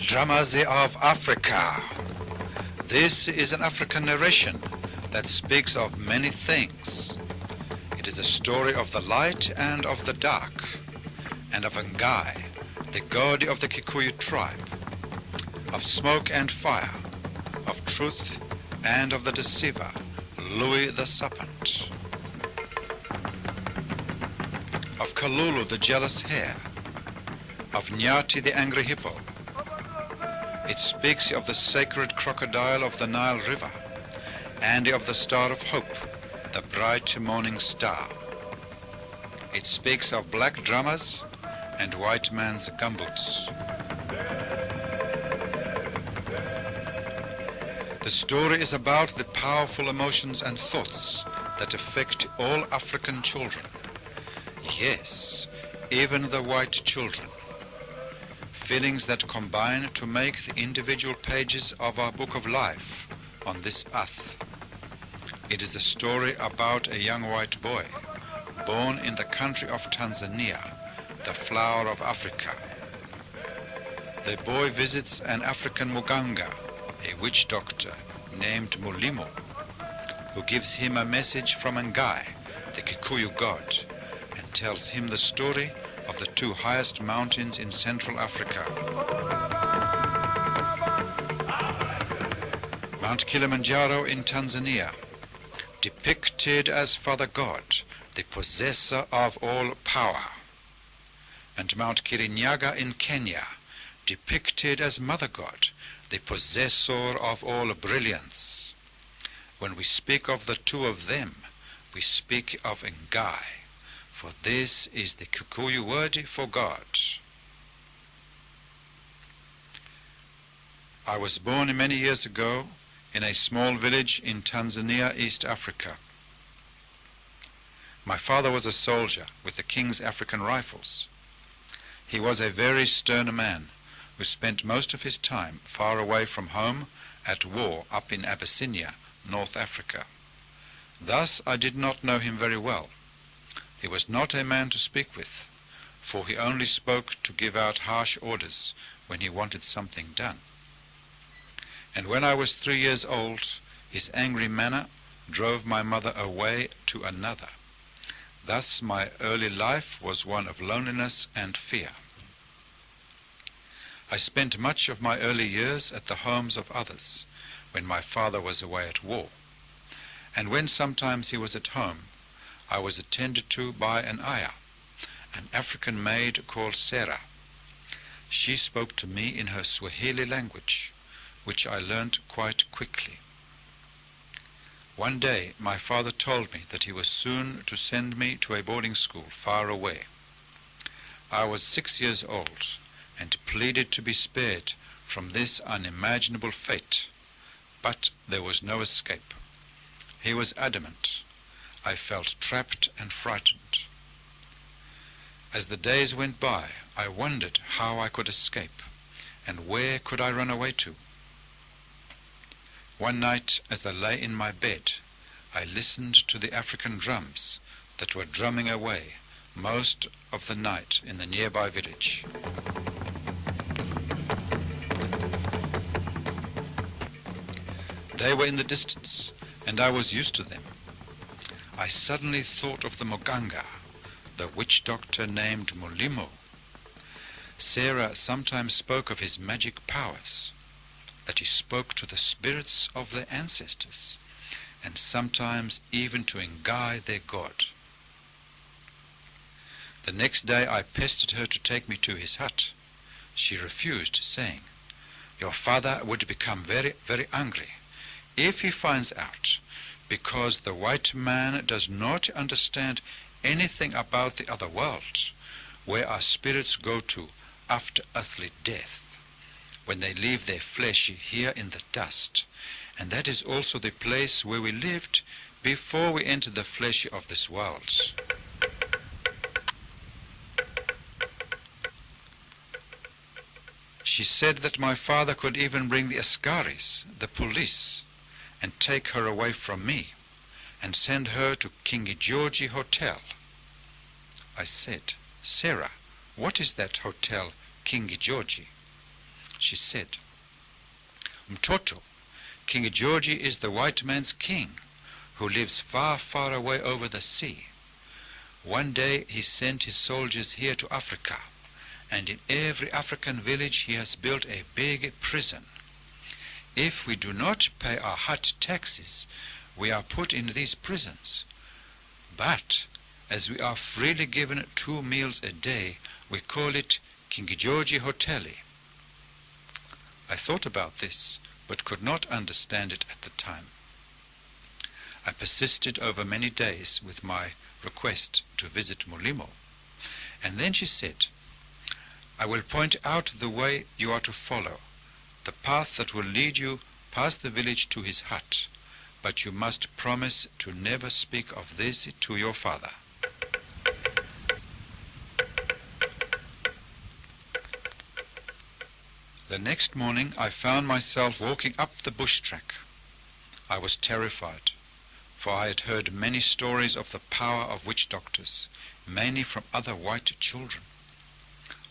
Drummers of Africa. This is an African narration that speaks of many things. It is a story of the light and of the dark, and of Ngai, the god of the Kikuyu tribe, of smoke and fire, of truth and of the deceiver, Louis the serpent, of Kalulu the jealous hare, of Nyati the angry hippo. It speaks of the sacred crocodile of the Nile River, and of the star of hope, the bright morning star. It speaks of black drummers and white man's gumboots. The story is about the powerful emotions and thoughts that affect all African children. Yes, even the white children. Feelings that combine to make the individual pages of our book of life on this earth. It is a story about a young white boy born in the country of Tanzania, the flower of Africa. The boy visits an African muganga, a witch doctor named Mulimo, who gives him a message from Ngai, the Kikuyu god, and tells him the story of the two highest mountains in Central Africa. Mount Kilimanjaro in Tanzania, depicted as Father God, the possessor of all power, and Mount Kirinyaga in Kenya, depicted as Mother God, the possessor of all brilliance. When we speak of the two of them, we speak of Ngai, for this is the Kikuyu word for God. I was born many years ago in a small village in Tanzania, East Africa. My father was a soldier with the King's African Rifles. He was a very stern man who spent most of his time far away from home at war up in Abyssinia, North Africa. Thus I did not know him very well. He was not a man to speak with, for he only spoke to give out harsh orders when he wanted something done. And when I was 3 years old, his angry manner drove my mother away to another. Thus my early life was one of loneliness and fear. I spent much of my early years at the homes of others, when my father was away at war. And when sometimes he was at home, I was attended to by an ayah, an African maid called Sarah. She spoke to me in her Swahili language, which I learnt quite quickly. One day my father told me that he was soon to send me to a boarding school far away. I was 6 years old, and pleaded to be spared from this unimaginable fate, but there was no escape. He was adamant. I felt trapped and frightened. As the days went by, I wondered how I could escape, and where could I run away to. One night, as I lay in my bed, I listened to the African drums that were drumming away most of the night in the nearby village. They were in the distance, and I was used to them. I suddenly thought of the muganga, the witch doctor named Mulimo. Sarah sometimes spoke of his magic powers, that he spoke to the spirits of their ancestors, and sometimes even to Ngai, their god. The next day I pestered her to take me to his hut. She refused, saying, "Your father would become very, very angry if he finds out, because the white man does not understand anything about the other world, where our spirits go to after earthly death, when they leave their flesh here in the dust, and that is also the place where we lived before we entered the flesh of this world." She said that my father could even bring the askaris, the police, and take her away from me, and send her to King George Hotel. I said, "Sarah, what is that hotel, King George?" she said, "Mtoto, King Georgie is the white man's king, who lives far, far away over the sea. One day he sent his soldiers here to Africa, and in every African village he has built a big prison. If we do not pay our hut taxes, we are put in these prisons. But as we are freely given 2 meals a day, we call it King Georgie Hoteli." I thought about this, but could not understand it at the time. I persisted over many days with my request to visit Mulimo, and then she said, "I will point out the way you are to follow, the path that will lead you past the village to his hut, but you must promise to never speak of this to your father." The next morning I found myself walking up the bush track. I was terrified, for I had heard many stories of the power of witch doctors, mainly from other white children.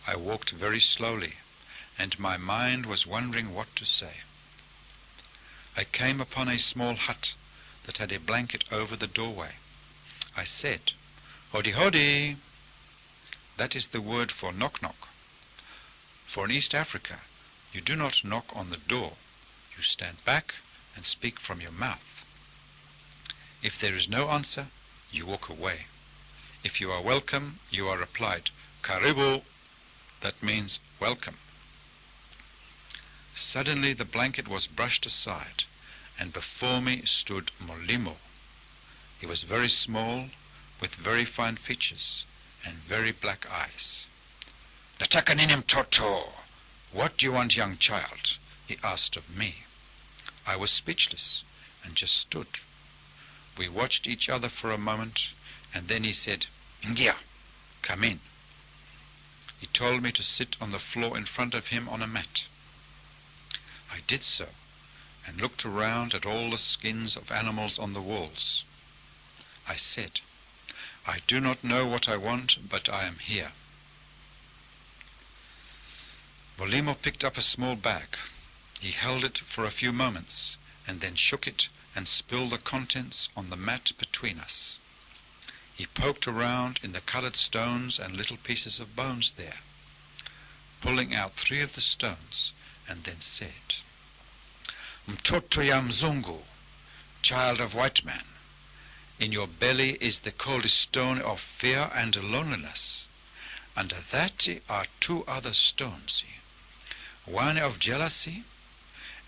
I walked very slowly, and my mind was wondering what to say. I came upon a small hut that had a blanket over the doorway. I said, "Hodi hodi." That is the word for knock knock. For in East Africa, you do not knock on the door. You stand back and speak from your mouth. If there is no answer, you walk away. If you are welcome, you are replied, "Karibu." That means welcome. Suddenly the blanket was brushed aside, and before me stood Mulimo. He was very small, with very fine features and very black eyes. "Nataka nini mtoto? What do you want, young child?" he asked of me. I was speechless and just stood. We watched each other for a moment, and then he said, "Ingia, come in." He told me to sit on the floor in front of him on a mat. I did so, and looked around at all the skins of animals on the walls. I said, "I do not know what I want, but I am here." Mulimo picked up a small bag. He held it for a few moments, and then shook it and spilled the contents on the mat between us. He poked around in the colored stones and little pieces of bones there, pulling out 3 of the stones, and then said, "Mtoto ya mzungu, child of white man, in your belly is the coldest stone of fear and loneliness. Under that are 2 other stones, one of jealousy,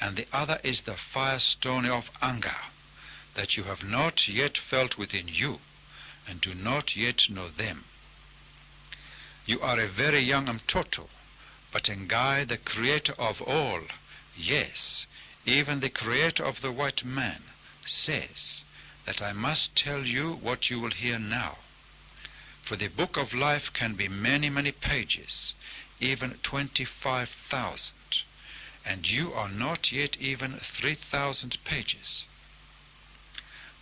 and the other is the firestone of anger, that you have not yet felt within you, and do not yet know them. You are a very young mtoto, but Ngai, the creator of all, yes, even the creator of the white man, says that I must tell you what you will hear now. For the book of life can be many, many pages, even 25,000, and you are not yet even 3,000 pages.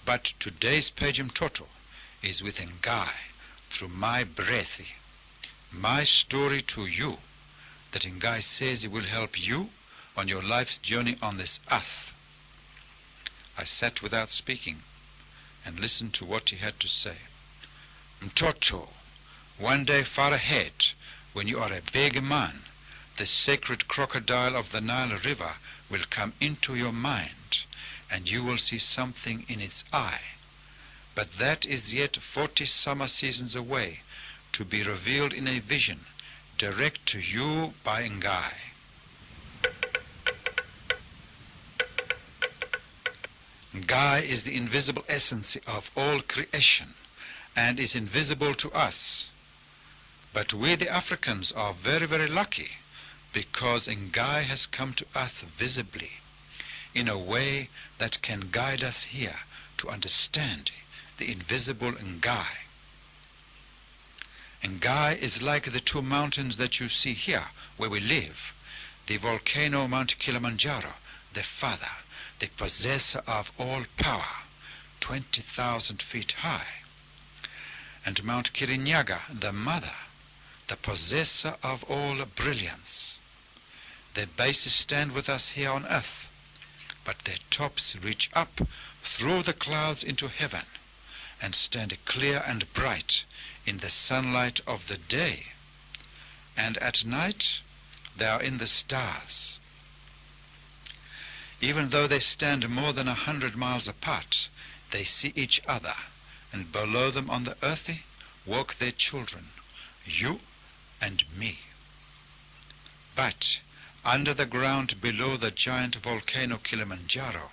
But today's page mtoto is with Ngai, through my breath, my story to you, that Ngai says it will help you on your life's journey on this earth." I sat without speaking and listened to what he had to say. "Mtoto, one day far ahead, when you are a big man, the sacred crocodile of the Nile River will come into your mind, and you will see something in its eye. But that is yet 40 summer seasons away, to be revealed in a vision, direct to you by Ngai." Ngai is the invisible essence of all creation, and is invisible to us. But we the Africans are very, very lucky, because Ngai has come to earth visibly, in a way that can guide us here to understand the invisible Ngai. Ngai is like the 2 mountains that you see here where we live, the volcano Mount Kilimanjaro, the father, the possessor of all power, 20,000 feet high, and Mount Kirinyaga, the mother, the possessor of all brilliance. Their bases stand with us here on earth, but their tops reach up through the clouds into heaven and stand clear and bright in the sunlight of the day, and at night they are in the stars. Even though they stand more than 100 miles apart, they see each other, and below them on the earth walk their children, you and me. But under the ground below the giant volcano Kilimanjaro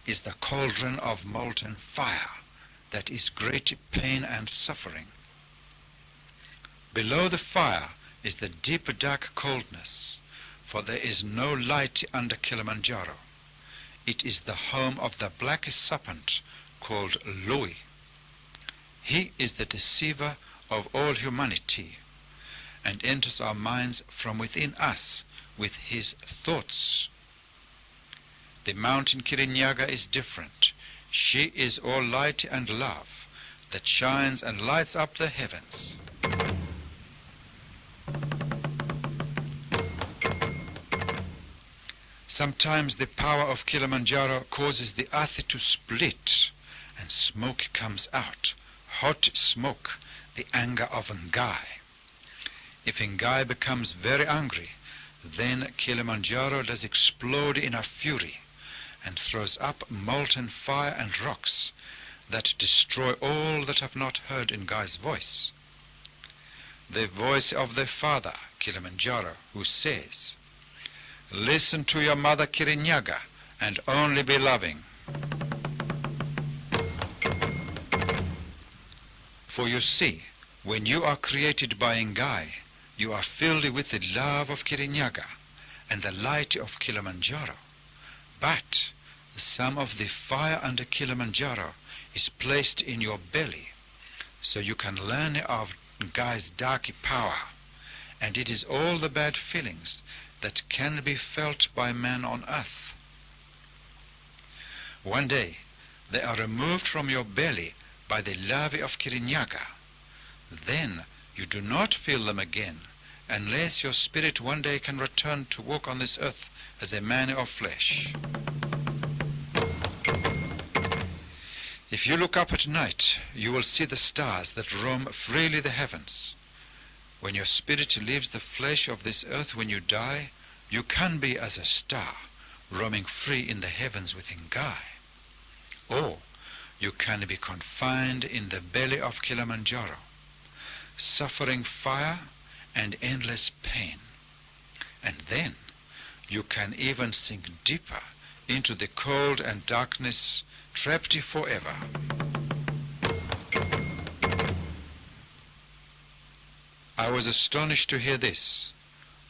is the cauldron of molten fire that is great pain and suffering. Below the fire is the deep dark coldness, for there is no light under Kilimanjaro. It is the home of the black serpent called Louis. He is the deceiver of all humanity, and enters our minds from within us with his thoughts. The mountain Kirinyaga is different. She is all light and love that shines and lights up the heavens. Sometimes the power of Kilimanjaro causes the earth to split, and smoke comes out, hot smoke, the anger of Ngai. If Ngai becomes very angry, then Kilimanjaro does explode in a fury and throws up molten fire and rocks that destroy all that have not heard Ngai's voice. The voice of their father, Kilimanjaro, who says, "Listen to your mother Kirinyaga and only be loving." For you see, when you are created by Ngai, you are filled with the love of Kirinyaga and the light of Kilimanjaro. But some of the fire under Kilimanjaro is placed in your belly, so you can learn of Ngai's dark power, and it is all the bad feelings that can be felt by man on earth. One day they are removed from your belly by the love of Kirinyaga. Then you do not feel them again, unless your spirit one day can return to walk on this earth as a man of flesh. If you look up at night, you will see the stars that roam freely the heavens. When your spirit leaves the flesh of this earth when you die, you can be as a star, roaming free in the heavens with Ngai. Or you can be confined in the belly of Kilimanjaro, suffering fire and endless pain. And then you can even sink deeper into the cold and darkness, trapped forever. I was astonished to hear this,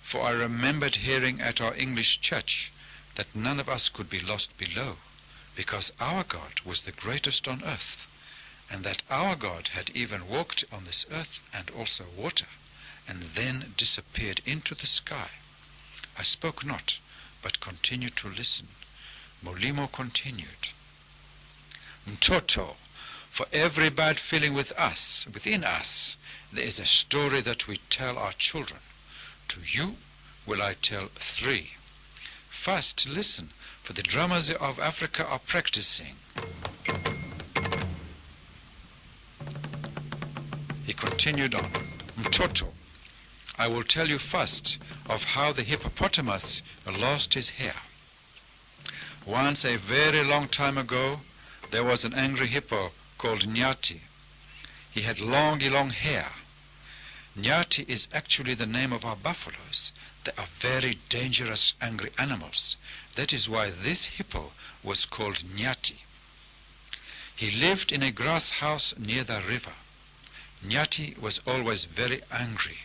for I remembered hearing at our English church that none of us could be lost below, because our God was the greatest on earth, and that our God had even walked on this earth and also water, and then disappeared into the sky. I spoke not, but continued to listen. Mulimo continued, "Mtoto, for every bad feeling within us, there is a story that we tell our children. To you will I tell 3. First, listen, for the drummers of Africa are practicing." He continued on, "Mtoto, I will tell you first of how the hippopotamus lost his hair. Once, a very long time ago, there was an angry hippo called Nyati. He had long hair. Nyati is actually the name of our buffaloes. They are very dangerous, angry animals. That is why this hippo was called Nyati. He lived in a grass house near the river. Nyati was always very angry,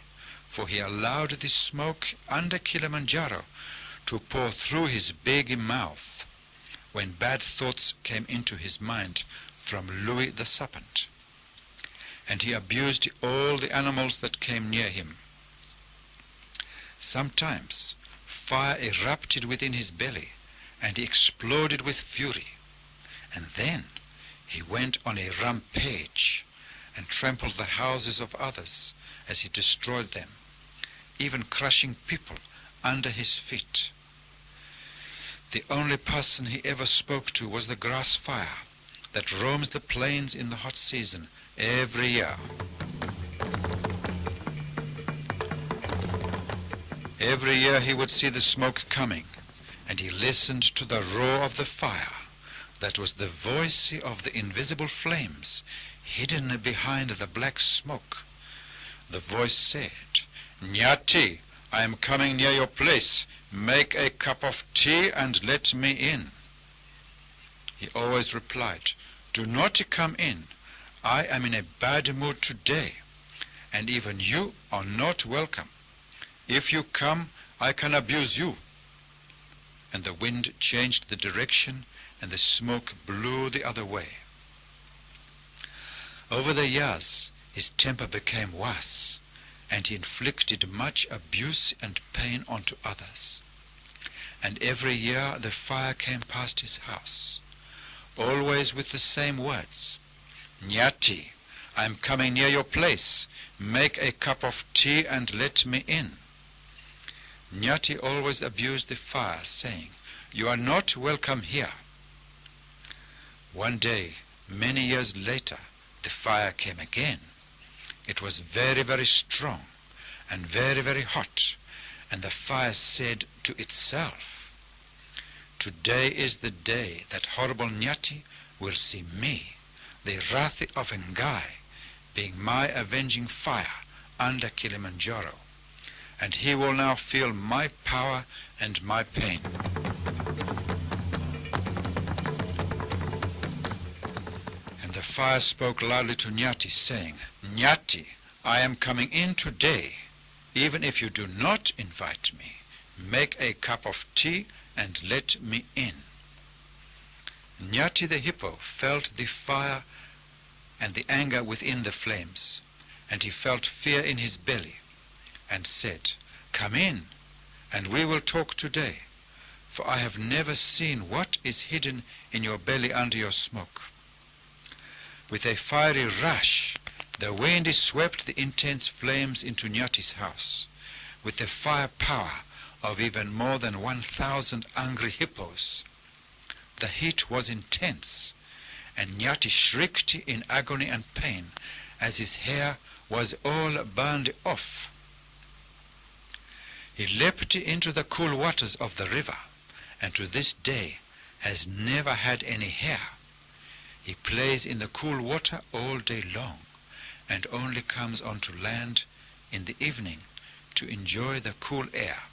for he allowed the smoke under Kilimanjaro to pour through his big mouth when bad thoughts came into his mind from Louis the serpent. And he abused all the animals that came near him. Sometimes fire erupted within his belly, and he exploded with fury. And then he went on a rampage and trampled the houses of others as he destroyed them, even crushing people under his feet. The only person he ever spoke to was the grass fire that roams the plains in the hot season every year. Every year he would see the smoke coming, and he listened to the roar of the fire. That was the voice of the invisible flames hidden behind the black smoke. The voice said, "Nyati, I am coming near your place. Make a cup of tea and let me in." He always replied, "Do not come in. I am in a bad mood today, and even you are not welcome. If you come, I can abuse you." And the wind changed the direction, and the smoke blew the other way. Over the years, his temper became worse, and he inflicted much abuse and pain onto others. And every year the fire came past his house, always with the same words, "Nyati, I am coming near your place. Make a cup of tea and let me in." Nyati always abused the fire, saying, "You are not welcome here." One day, many years later, the fire came again. It was very, very strong and very, very hot, and the fire said to itself, "Today is the day that horrible Nyati will see me, the wrath of Ngai, being my avenging fire under Kilimanjaro, and he will now feel my power and my pain." And the fire spoke loudly to Nyati, saying, "Nyati, I am coming in today. Even if you do not invite me, make a cup of tea and let me in." Nyati the hippo felt the fire and the anger within the flames, and he felt fear in his belly, and said, "Come in, and we will talk today, for I have never seen what is hidden in your belly under your smoke." With a fiery rush, the wind swept the intense flames into Nyati's house, with the fire power of even more than 1,000 angry hippos. The heat was intense, and Nyati shrieked in agony and pain as his hair was all burned off. He leapt into the cool waters of the river, and to this day has never had any hair. He plays in the cool water all day long, and only comes onto land in the evening to enjoy the cool air,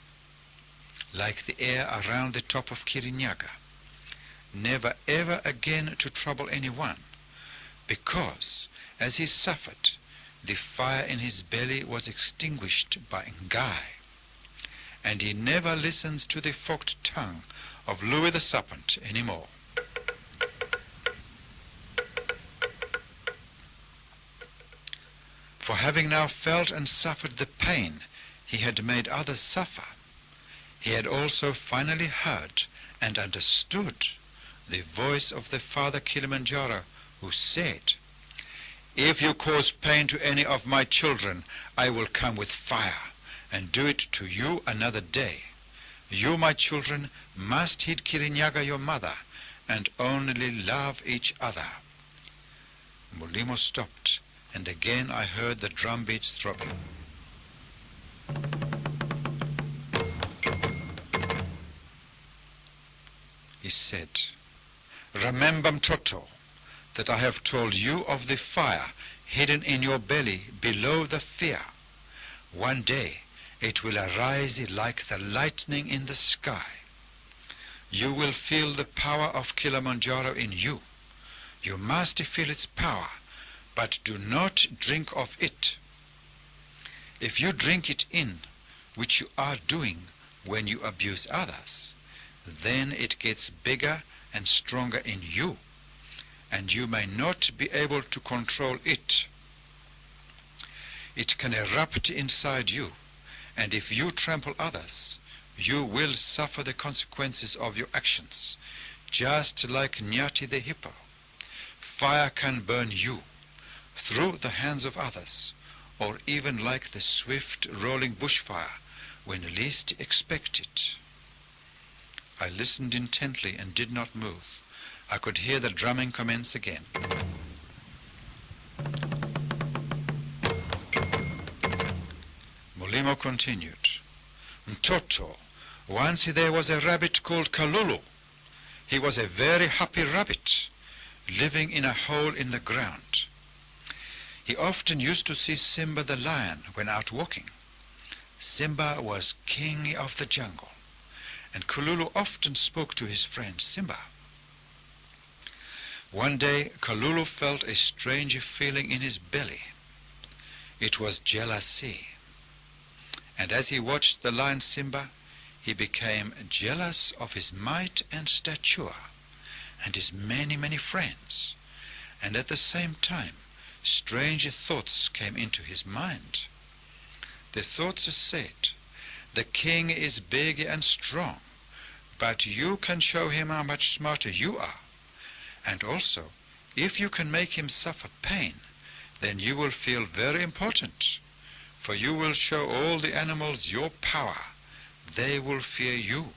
like the air around the top of Kirinyaga, never ever again to trouble anyone, because as he suffered, the fire in his belly was extinguished by Ngai, and he never listens to the forked tongue of Louis the Serpent anymore. For having now felt and suffered the pain he had made others suffer, he had also finally heard and understood the voice of the Father Kilimanjaro, who said, "If you cause pain to any of my children, I will come with fire and do it to you another day. You, my children, must heed Kirinyaga your mother, and only love each other." Mulimo stopped, and again I heard the drum beats throbbing. He said, "Remember, Mtoto, that I have told you of the fire hidden in your belly below the fear. One day it will arise like the lightning in the sky. You will feel the power of Kilimanjaro in you. You must feel its power, but do not drink of it. If you drink it in, which you are doing when you abuse others, then it gets bigger and stronger in you, and you may not be able to control it. It can erupt inside you, and if you trample others, you will suffer the consequences of your actions, just like Nyati the hippo. Fire can burn you through the hands of others, or even like the swift rolling bushfire when least expect it. I listened intently and did not move. I could hear the drumming commence again. Mulimo continued. Mtoto, once there was a rabbit called Kalulu. He was a very happy rabbit, living in a hole in the ground. He often used to see Simba the lion when out walking. Simba was king of the jungle, and Kalulu often spoke to his friend Simba. One day Kalulu felt a strange feeling in his belly. It was jealousy. And as he watched the lion Simba, he became jealous of his might and stature, and his many, many friends. And at the same time, strange thoughts came into his mind. The thoughts said, "The king is big and strong, but you can show him how much smarter you are. And also, if you can make him suffer pain, then you will feel very important, for you will show all the animals your power. They will fear you,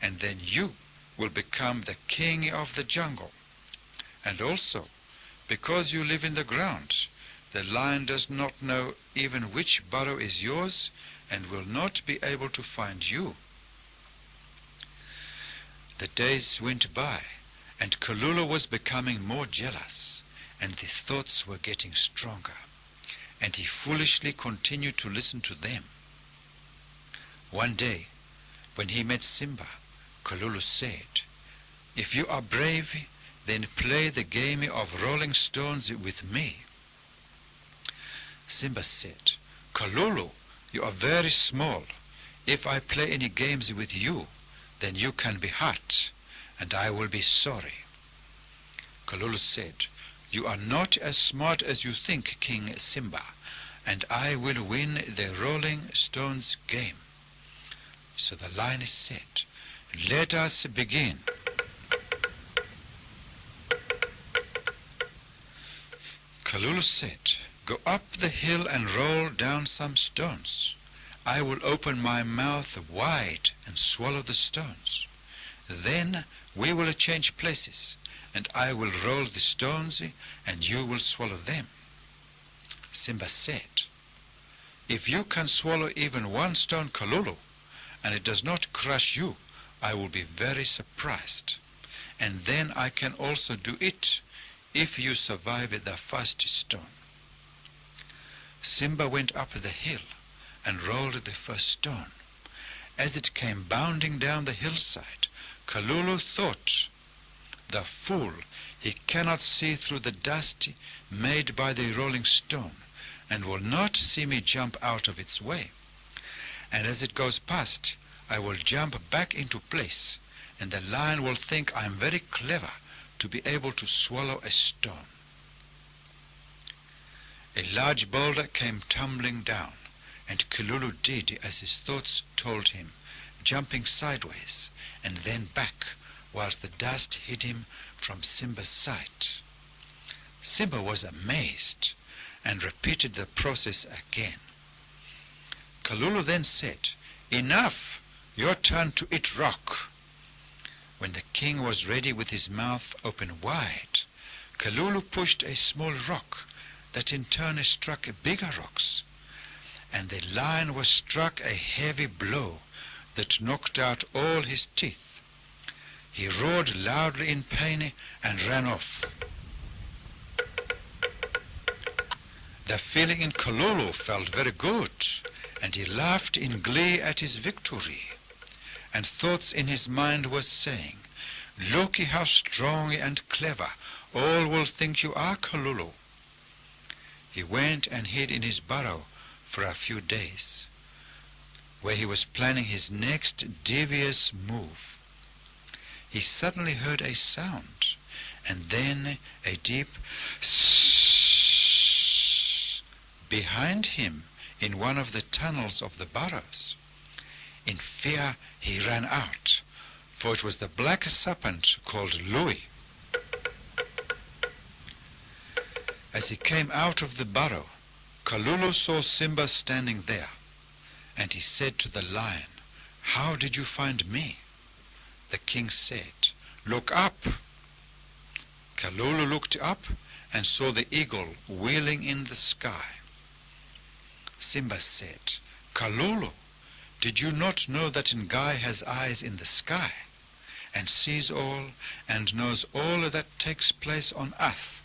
and then you will become the king of the jungle. And also, because you live in the ground, the lion does not know even which burrow is yours and will not be able to find you." The days went by, and Kalulu was becoming more jealous, and the thoughts were getting stronger, and he foolishly continued to listen to them. One day, when he met Simba, Kalulu said, "If you are brave, then play the game of rolling stones with me." Simba said, "Kalulu, you are very small. If I play any games with you, then you can be hurt, and I will be sorry." Kalulu said, "You are not as smart as you think, King Simba, and I will win the rolling stones game." So the lioness said, "Let us begin." Kalulu said, "Go up the hill and roll down some stones. I will open my mouth wide and swallow the stones. Then we will change places, and I will roll the stones, and you will swallow them." Simba said, "If you can swallow even one stone, Kalulu, and it does not crush you, I will be very surprised. And then I can also do it, if you survive the first stone." Simba went up the hill and rolled the first stone. As it came bounding down the hillside, Kalulu thought, "The fool, he cannot see through the dust made by the rolling stone, and will not see me jump out of its way. And as it goes past, I will jump back into place, and the lion will think I am very clever to be able to swallow a stone." A large boulder came tumbling down, and Kalulu did as his thoughts told him, jumping sideways and then back, whilst the dust hid him from Simba's sight. Simba was amazed and repeated the process again. Kalulu then said, "Enough! Your turn to eat rock." When the king was ready with his mouth open wide, Kalulu pushed a small rock that in turn struck bigger rocks, and the lion was struck a heavy blow that knocked out all his teeth. He roared loudly in pain and ran off. The feeling in Kalulu felt very good, and he laughed in glee at his victory, and thoughts in his mind were saying, "Look how strong and clever all will think you are, Kalulu." He went and hid in his burrow for a few days, where he was planning his next devious move. He suddenly heard a sound, and then a deep sssss behind him in one of the tunnels of the burrows. In fear he ran out, for it was the black serpent called Louis. As he came out of the burrow, Kalulu saw Simba standing there, And he said to the lion, "How did you find me?" The king said, "Look up." Kalulu looked up and saw the eagle wheeling in the sky. Simba said, "Kalulu, did you not know that Ngai has eyes in the sky, and sees all, and knows all that takes place on earth,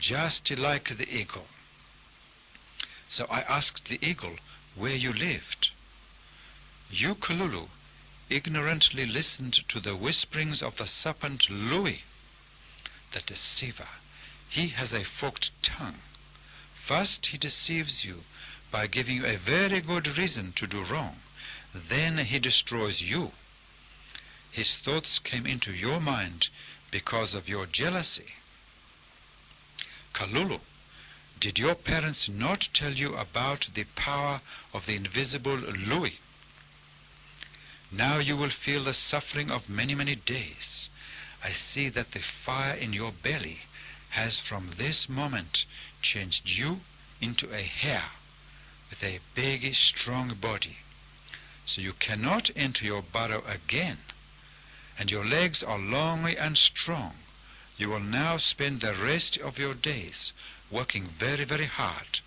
just like the eagle?" So I asked the eagle where you lived. You, Kalulu, ignorantly listened to the whisperings of the serpent Louis, the deceiver. He has a forked tongue. First he deceives you by giving you a very good reason to do wrong. Then he destroys you. His thoughts came into your mind because of your jealousy. Kalulu, did your parents not tell you about the power of the invisible Louis? Now you will feel the suffering of many, many days. I see that the fire in your belly has from this moment changed you into a hare with a big, strong body. So you cannot enter your burrow again, and your legs are long and strong. You will now spend the rest of your days working very, very hard,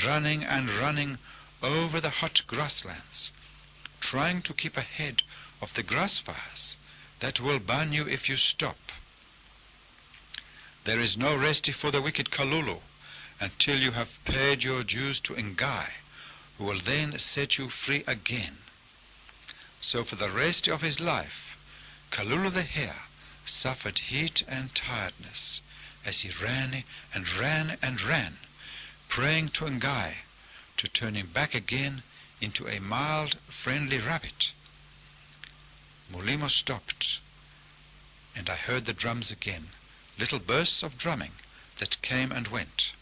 running and running over the hot grasslands, trying to keep ahead of the grass fires that will burn you if you stop. There is no rest for the wicked Kalulu until you have paid your dues to Ngai, who will then set you free again. So for the rest of his life, Kalulu the hare suffered heat and tiredness as he ran and ran and ran, praying to Ngai to turn him back again into a mild, friendly rabbit. Mulimo stopped, and I heard the drums again, little bursts of drumming that came and went.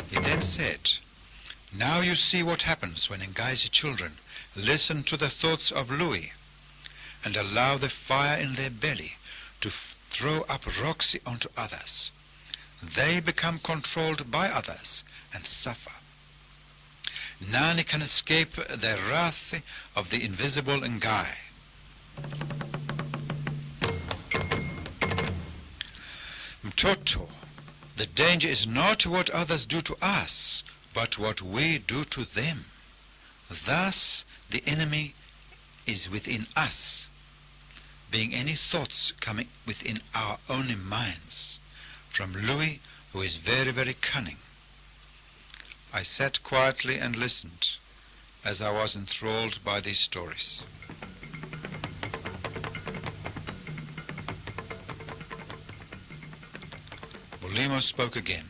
He then said, "Now you see what happens when Ngai's children listen to the thoughts of Louis and allow the fire in their belly to throw up rocks onto others. They become controlled by others and suffer. None can escape the wrath of the invisible Ngai." Mtoto, the danger is not what others do to us, but what we do to them. Thus the enemy is within us, being any thoughts coming within our own minds, from Louis, who is very, very cunning. I sat quietly and listened as I was enthralled by these stories. Mulimo spoke again.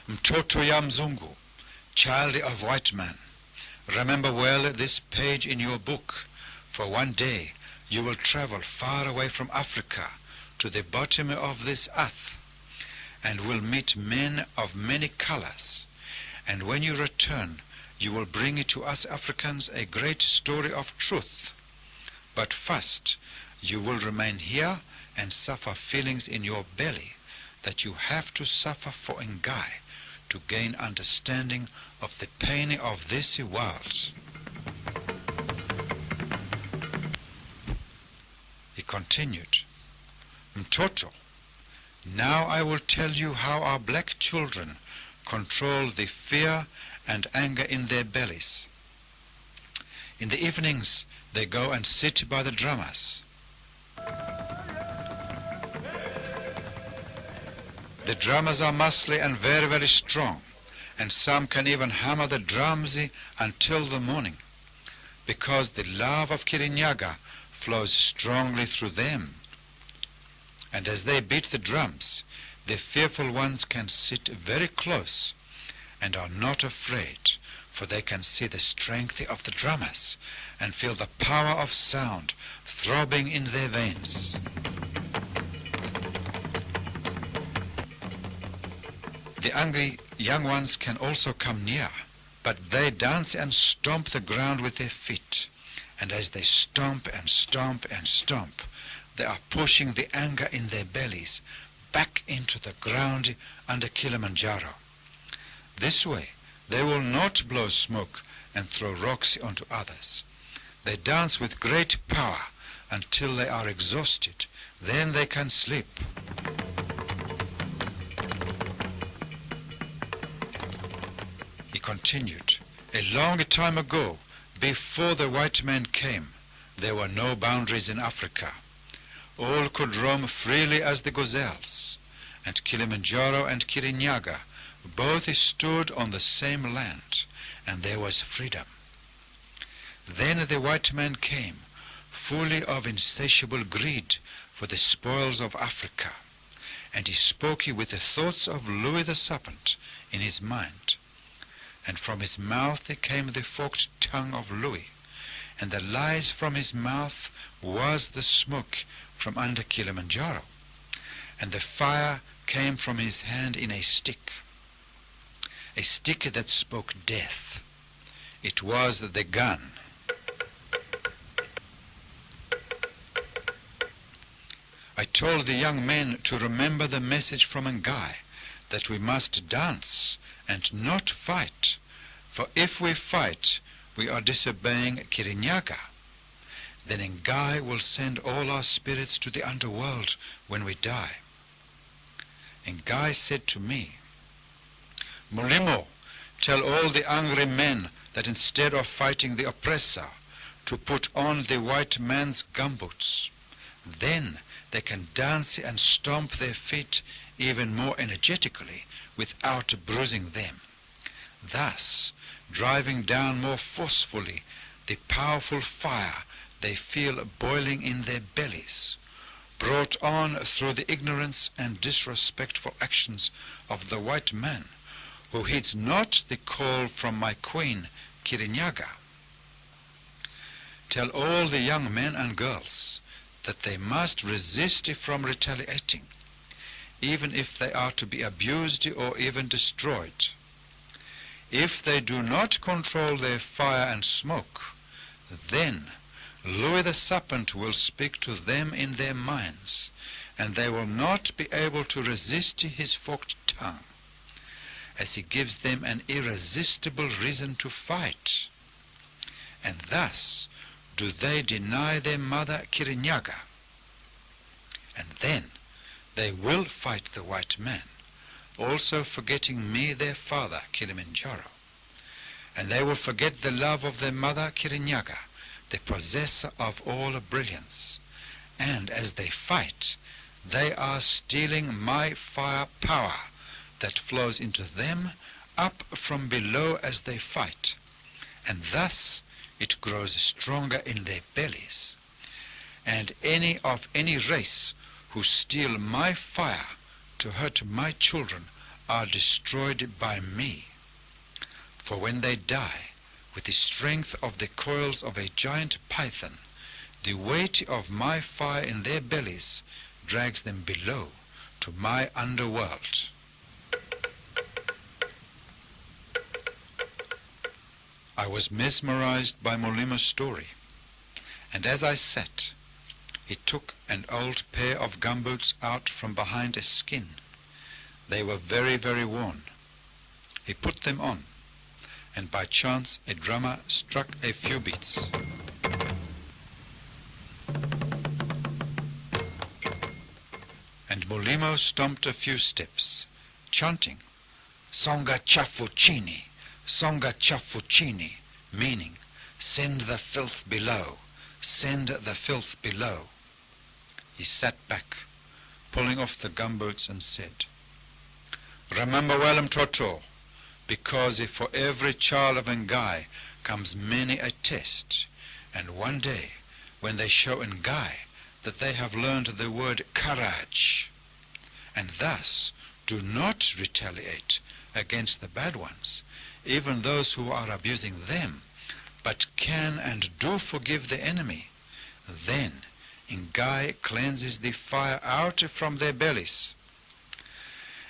"Mtoto ya mzungu, child of white man, remember well this page in your book, for one day you will travel far away from Africa to the bottom of this earth, and will meet men of many colors. And when you return, you will bring to us Africans a great story of truth. But first, you will remain here and suffer feelings in your belly that you have to suffer for Ngai to gain understanding of the pain of this world." He continued, "Mtoto, now I will tell you how our black children control the fear and anger in their bellies. In the evenings they go and sit by the drummers. The drummers are muscly and very, very strong, and some can even hammer the drums until the morning, because the love of Kirinyaga flows strongly through them. And as they beat the drums, the fearful ones can sit very close and are not afraid, for they can see the strength of the drummers and feel the power of sound throbbing in their veins. The angry young ones can also come near, but they dance and stomp the ground with their feet, and as they stomp and stomp and stomp, they are pushing the anger in their bellies back into the ground under Kilimanjaro. This way they will not blow smoke and throw rocks onto others. They dance with great power until they are exhausted. Then they can sleep. He continued, a long time ago, before the white man came, there were no boundaries in Africa. All could roam freely as the gazelles, and Kilimanjaro and Kirinyaga both stood on the same land, and there was freedom. Then the white man came, fully of insatiable greed for the spoils of Africa, and he spoke with the thoughts of Louis the Serpent in his mind. And from his mouth there came the forked tongue of Louis, and the lies from his mouth was the smoke from under Kilimanjaro, and the fire came from his hand in a stick that spoke death. It was the gun. I told the young men to remember the message from Ngai, that we must dance and not fight, for if we fight, we are disobeying Kirinyaga. Then Ngai will send all our spirits to the underworld when we die. Ngai said to me, Mulimo, tell all the angry men that instead of fighting the oppressor, to put on the white man's gumboots. Then they can dance and stomp their feet even more energetically without bruising them, thus driving down more forcefully the powerful fire they feel boiling in their bellies, brought on through the ignorance and disrespectful actions of the white man, who heeds not the call from my queen Kirinyaga. Tell all the young men and girls that they must resist from retaliating, even if they are to be abused or even destroyed. If they do not control their fire and smoke, then Louis the Serpent will speak to them in their minds, and they will not be able to resist his forked tongue, as he gives them an irresistible reason to fight. And thus do they deny their mother Kirinyaga. And then they will fight the white man, also forgetting me, their father, Kilimanjaro. And they will forget the love of their mother Kirinyaga, the possessor of all brilliance. And as they fight, they are stealing my fire power that flows into them up from below as they fight, and thus it grows stronger in their bellies. And any of any race who steal my fire to hurt my children are destroyed by me. For when they die, with the strength of the coils of a giant python, the weight of my fire in their bellies drags them below to my underworld. I was mesmerized by Mulimo's story, and as I sat, he took an old pair of gumboots out from behind a skin. They were very, very worn. He put them on, and by chance a drummer struck a few beats. And Mulimo stomped a few steps, chanting, Songa Chafuchini, Songa Chafuchini, meaning, send the filth below, send the filth below. He sat back, pulling off the gumboots, and said, Remember well, Mtoto, because if for every child of Ngai comes many a test, and one day, when they show Ngai that they have learned the word courage, and thus do not retaliate against the bad ones, even those who are abusing them, but can and do forgive the enemy, then Ngai cleanses the fire out from their bellies,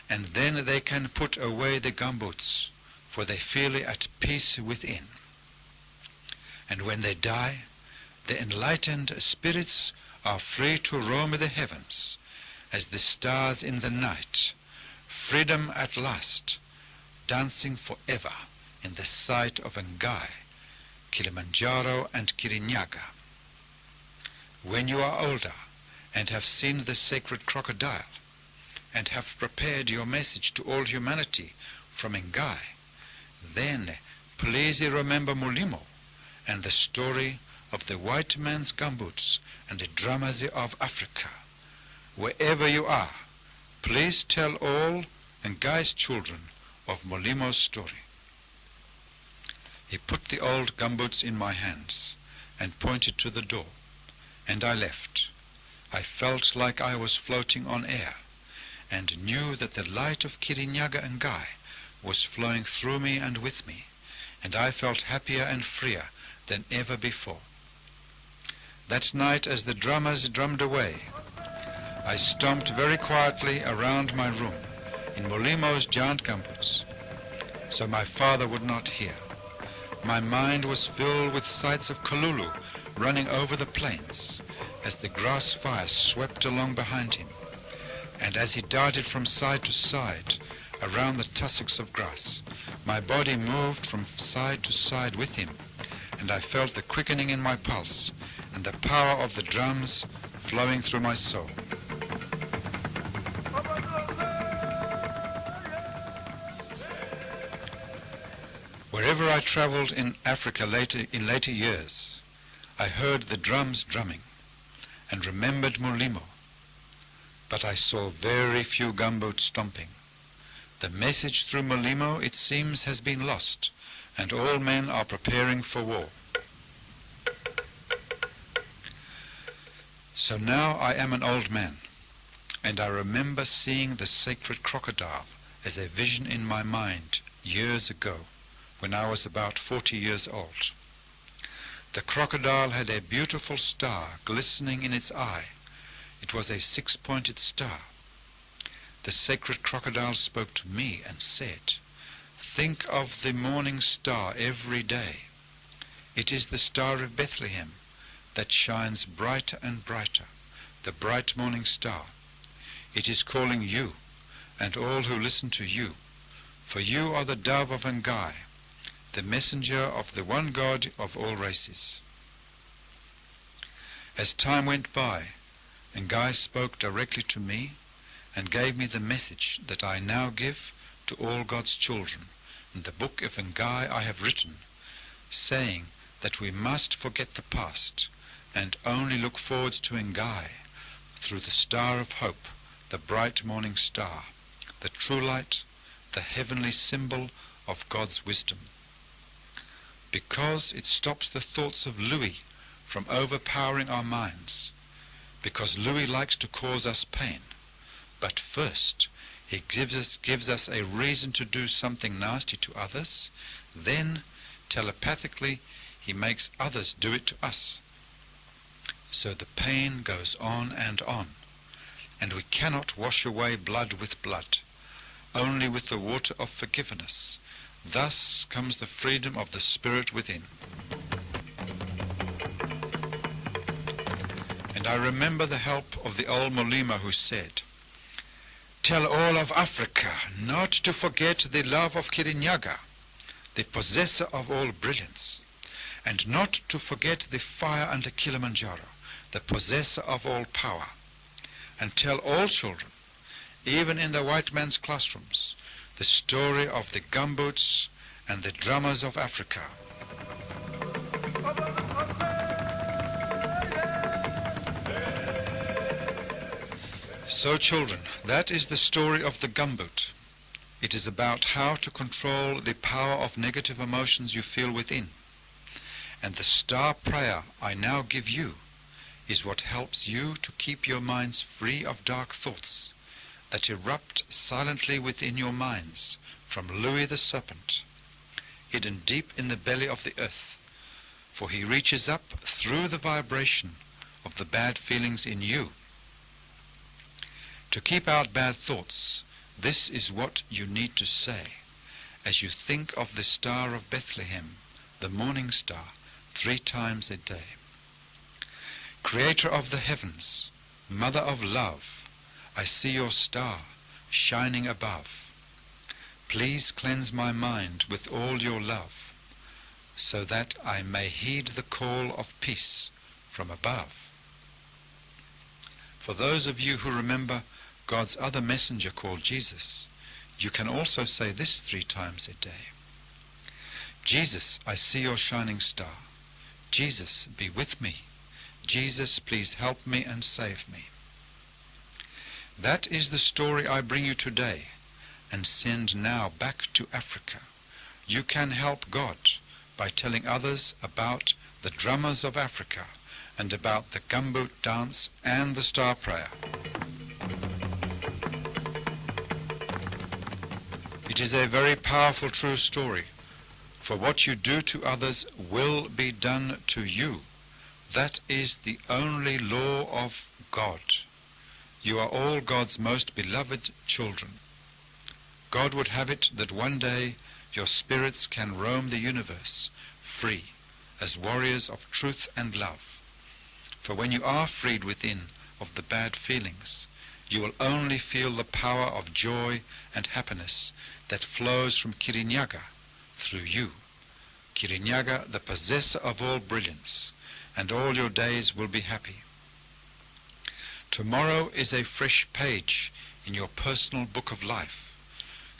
and then they can put away the gumboots, for they feel at peace within. And when they die, the enlightened spirits are free to roam the heavens, as the stars in the night, freedom at last, dancing forever in the sight of Ngai, Kilimanjaro and Kirinyaga. When you are older and have seen the sacred crocodile, and have prepared your message to all humanity from Ngai, then please remember Mulimo and the story of the white man's gumboots and the drummers of Africa. Wherever you are, please tell all Ngai's children of Mulimo's story. He put the old gumboots in my hands and pointed to the door, and I left. I felt like I was floating on air, and knew that the light of Kirinyaga Ngai was flowing through me and with me, and I felt happier and freer than ever before. That night, as the drummers drummed away, I stomped very quietly around my room in Mulimo's giant gumboots, so my father would not hear. My mind was filled with sights of Kalulu running over the plains as the grass fire swept along behind him, and as he darted from side to side around the tussocks of grass, my body moved from side to side with him, and I felt the quickening in my pulse and the power of the drums flowing through my soul. Wherever I traveled in Africa in later years, I heard the drums drumming and remembered Mulimo, but I saw very few gumboots stomping. The message through Mulimo, it seems, has been lost, and all men are preparing for war. So now I am an old man, and I remember seeing the sacred crocodile as a vision in my mind years ago, when I was about 40 years old. The crocodile had a beautiful star glistening in its eye. It was a six-pointed star. The sacred crocodile spoke to me and said, "Think of the morning star every day. It is the star of Bethlehem that shines brighter and brighter, the bright morning star. It is calling you and all who listen to you, for you are the dove of Ngai, the messenger of the one God of all races." As time went by, Ngai spoke directly to me and gave me the message that I now give to all God's children in the book of Ngai I have written, saying that we must forget the past and only look forward to Ngai through the star of hope, the bright morning star, the true light, the heavenly symbol of God's wisdom. Because it stops the thoughts of Louis from overpowering our minds, because Louis likes to cause us pain, but first he gives us a reason to do something nasty to others, then telepathically he makes others do it to us. So the pain goes on, and we cannot wash away blood with blood, only with the water of forgiveness. Thus comes the freedom of the spirit within. And I remember the help of the old Mulimo who said, "Tell all of Africa not to forget the love of Kirinyaga, the possessor of all brilliance, and not to forget the fire under Kilimanjaro, the possessor of all power. And tell all children, even in the white man's classrooms, the story of the gumboots and the drummers of Africa." So children, that is the story of the gumboot. It is about how to control the power of negative emotions you feel within. And the star prayer I now give you is what helps you to keep your minds free of dark thoughts that erupt silently within your minds from Louis the serpent, hidden deep in the belly of the earth, for he reaches up through the vibration of the bad feelings in you. To keep out bad thoughts, this is what you need to say as you think of the Star of Bethlehem, the morning star, 3 times a day. Creator of the heavens, Mother of love, I see your star shining above. Please cleanse my mind with all your love, so that I may heed the call of peace from above. For those of you who remember God's other messenger called Jesus, you can also say this 3 times a day. Jesus, I see your shining star. Jesus, be with me. Jesus, please help me and save me. That is the story I bring you today and send now back to Africa. You can help God by telling others about the drummers of Africa and about the gumboot dance and the star prayer. It is a very powerful true story, for what you do to others will be done to you. That is the only law of God. You are all God's most beloved children. God would have it that one day your spirits can roam the universe free as warriors of truth and love. For when you are freed within of the bad feelings, you will only feel the power of joy and happiness that flows from Kirinyaga through you. Kirinyaga, the possessor of all brilliance, and all your days will be happy. Tomorrow is a fresh page in your personal book of life.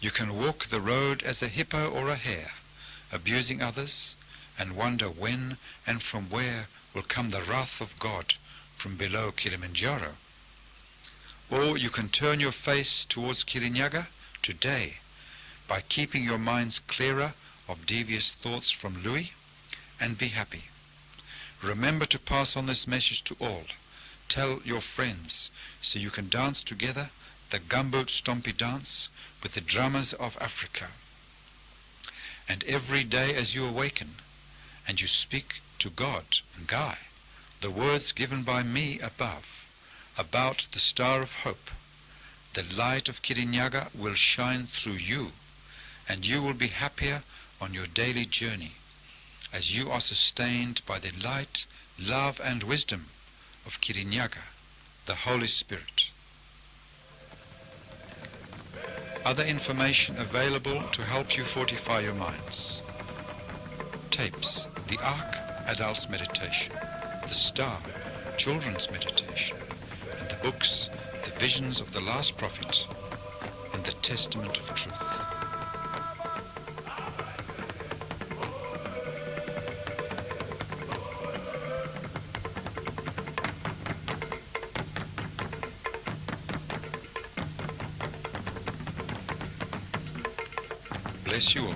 You can walk the road as a hippo or a hare, abusing others, and wonder when and from where will come the wrath of God from below Kilimanjaro. Or you can turn your face towards Kirinyaga today by keeping your minds clearer of devious thoughts from Louis, and be happy. Remember to pass on this message to all. Tell your friends so you can dance together the gumboot stompy dance with the drummers of Africa. And every day as you awaken and you speak to God and Guy the words given by me above about the star of hope, the light of Kirinyaga will shine through you, and you will be happier on your daily journey as you are sustained by the light, love and wisdom of Kirinyaga, the Holy Spirit. Other information available to help you fortify your minds. Tapes, the Ark, Adults Meditation, the Star, Children's Meditation, and the books, the Visions of the Last Prophet, and the Testament of Truth. Bless you all.